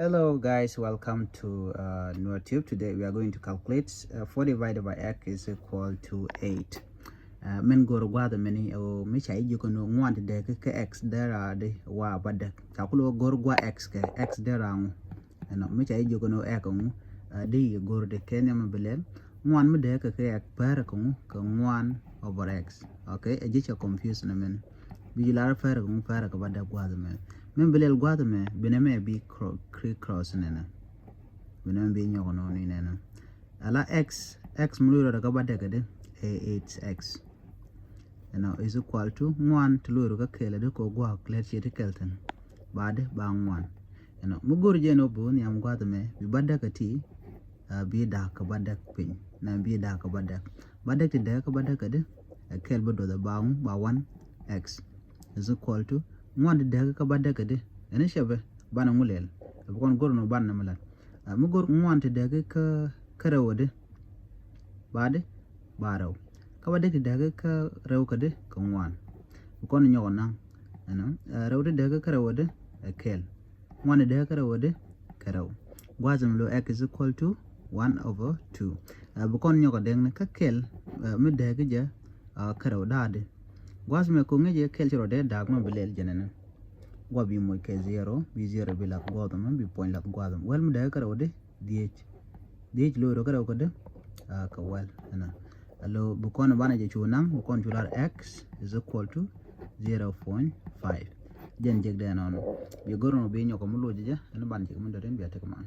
Hello guys, welcome to NoTube. Today we are going to calculate 4 divided by x is equal to 8. Men go gwa the many o micha you can want the x there are the wa but the calculo go gwa x there and micha you can ekon the go the kenya mabele one me de x per kon 1 over x. Okay, a jicha confused na men. Bijular fer kon fer ka bada gwa the men. Men belel gwada me beneme bi cross nena beneme bi nyoko no ni nena ala x muluro daga badega de 8x is equal to 1 to luro ka kele de ko gwa clear she de kelten bade ba 1 mugor je no bu ni am gwada me bi badega ti bi da ka badak pin na bi da ka badak ti da ka badega de kel bodo da ba 1x is equal to 1 de ka badaka de ene shebe bana ngulel kon gorno banna mala mu gor 1 de ka karawode bade baraw ka badaka de ka raw ka de ka 1 kon nyona rawde de ka karawode kel 1 de ka karawode karaw gwazam lo x is equal to 1 over 2 kon nyoko de ka kel mu de ka ja karaw dade gwazme ko ngeje kel chiro de dag ma belel jenena gwa bi mo ke 0 bi 0 bi la godam bi point la godam wel mu de kara wode dh lo ro kara ko de ka wel ana allo bu kon bana je chunang bu kon chular x is equal to 0.5 jen jeg de non bi goro bi nyoko mu lo je ana ban je mu de den bi atek man